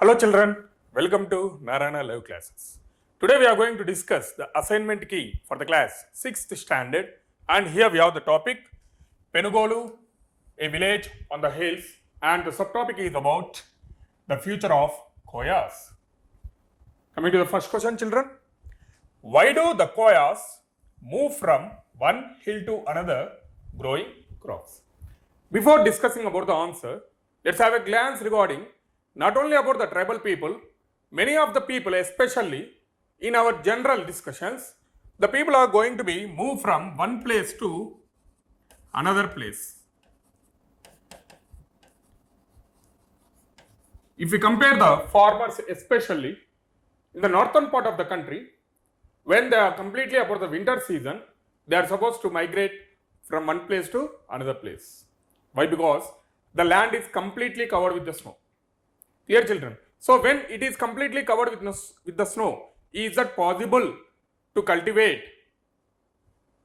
Hello children, welcome to Narayana Live Classes. Today we are going to discuss the assignment key for the class 6th standard, and here we have the topic Penugolu, a village on the hills, and the subtopic is about the future of Koyas. Coming to the first question children, why do the Koyas move from one hill to another growing crops? Before discussing about the answer, let's have a glance regarding not only about the tribal people, many of the people, especially in our general discussions, the people are going to be moved from one place to another place. If we compare the farmers, especially in the northern part of the country, when they are completely about the winter season, they are supposed to migrate from one place to another place. Why? Because the land is completely covered with the snow. Clear children? So when it is completely covered with the snow, is that possible to cultivate?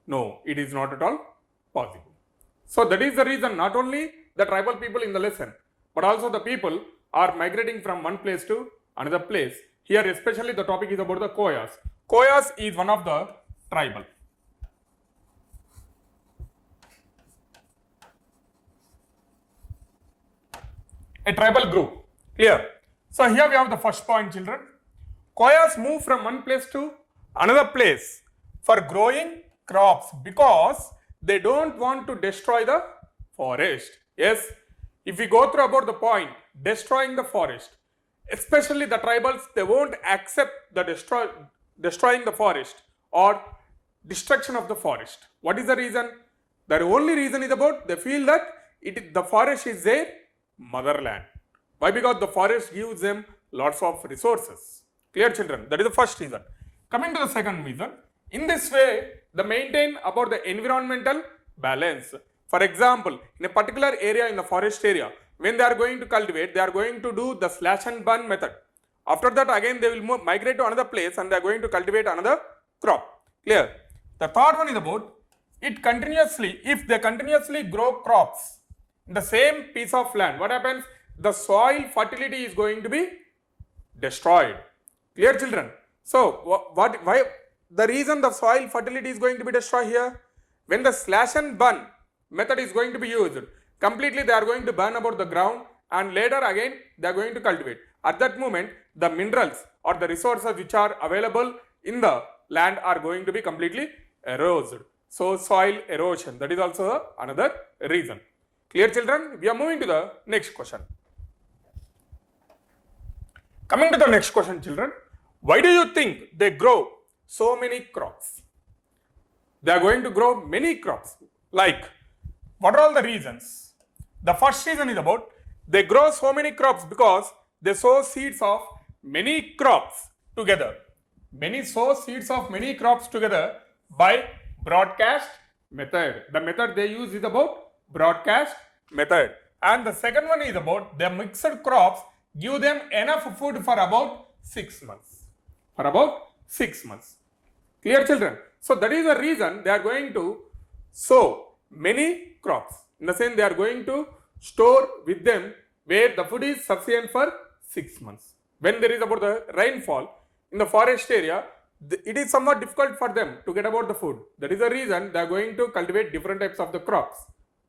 No, it is not at all possible. So that is the reason not only the tribal people in the lesson, but also the people are migrating from one place to another place. Here especially the topic is about the Koyas. Koyas is one of the tribal. A tribal group. Clear? So here we have the first point children. Koyas move from one place to another place for growing crops because they don't want to destroy the forest. Yes, if we go through about the point, destroying the forest, especially the tribals, they won't accept the destroying the forest or destruction of the forest. What is the reason? The only reason is about they feel that the forest is their motherland. Why? Because the forest gives them lots of resources. Clear children? That is the first reason. Coming to the second reason, in this way, they maintain about the environmental balance. For example, in a particular area in the forest area, when they are going to cultivate, they are going to do the slash and burn method. After that, again they will migrate to another place and they are going to cultivate another crop. Clear? The third one is about it continuously, if they continuously grow crops in the same piece of land, what happens? The soil fertility is going to be destroyed. Clear children? So why the reason the soil fertility is going to be destroyed here? When the slash and burn method is going to be used, completely they are going to burn about the ground and later again they are going to cultivate. At that moment, the minerals or the resources which are available in the land are going to be completely eroded. So soil erosion, that is also another reason. Clear children? We are moving to the next question. Coming to the next question children, why do you think they grow so many crops? They are going to grow many crops. Like, what are all the reasons? The first reason is about they grow so many crops because they sow seeds of many crops together. Many sow seeds of many crops together by broadcast method. The method they use is about broadcast method. And the second one is about the mixed crops give them enough food for about 6 months. For about 6 months. Clear children? So that is the reason they are going to sow many crops. In the sense they are going to store with them where the food is sufficient for 6 months. When there is about the rainfall in the forest area, it is somewhat difficult for them to get about the food. That is the reason they are going to cultivate different types of the crops.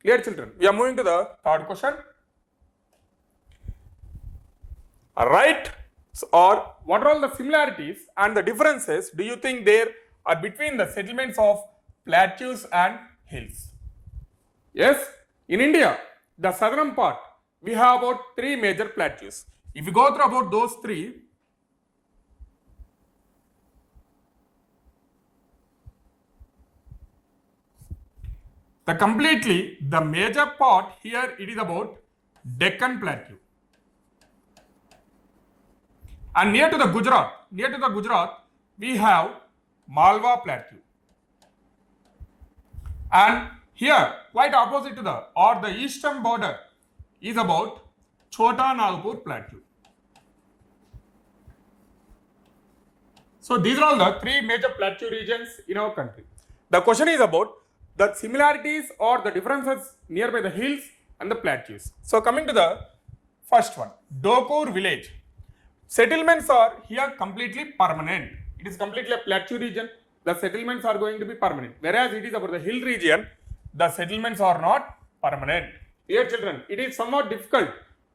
Clear children? We are moving to the third question. Right or what are all the similarities and the differences do you think there are between the settlements of plateaus and hills? Yes, in India, the southern part, we have about 3 major plateaus. If you go through about those 3, the major part here it is about Deccan Plateau. And near to the Gujarat, we have Malwa Plateau. And here, quite opposite to the eastern border is about Chota Nagpur Plateau. So these are all the 3 major plateau regions in our country. The question is about the similarities or the differences nearby the hills and the plateaus. So coming to the first one, Dokur village. Settlements are here completely permanent. It is completely a plateau region. The settlements are going to be permanent. Whereas it is about the hill region, the settlements are not permanent. Dear children, it is somewhat difficult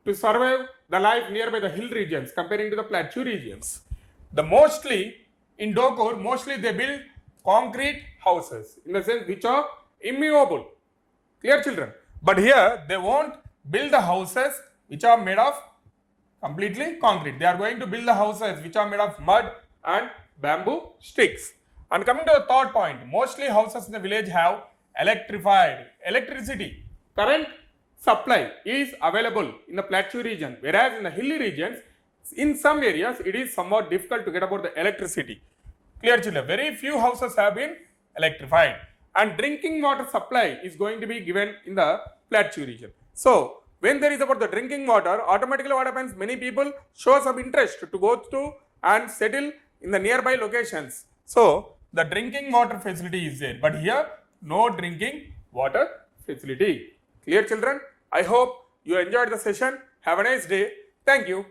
to survive the life nearby the hill regions comparing to the plateau regions. The mostly in Dokur, mostly they build concrete houses in the sense which are immovable. Clear children? But here they won't build the houses which are made of completely concrete. They are going to build the houses which are made of mud and bamboo sticks. And coming to the third point, mostly houses in the village have electrified electricity. Current supply is available in the plateau region, whereas in the hilly regions, in some areas, it is somewhat difficult to get about the electricity. Clear children? Very few houses have been electrified, and drinking water supply is going to be given in the plateau region. So, when there is about the drinking water, automatically what happens? Many people show some interest to go to and settle in the nearby locations. So, the drinking water facility is there, but here no drinking water facility. Clear children? I hope you enjoyed the session. Have a nice day. Thank you.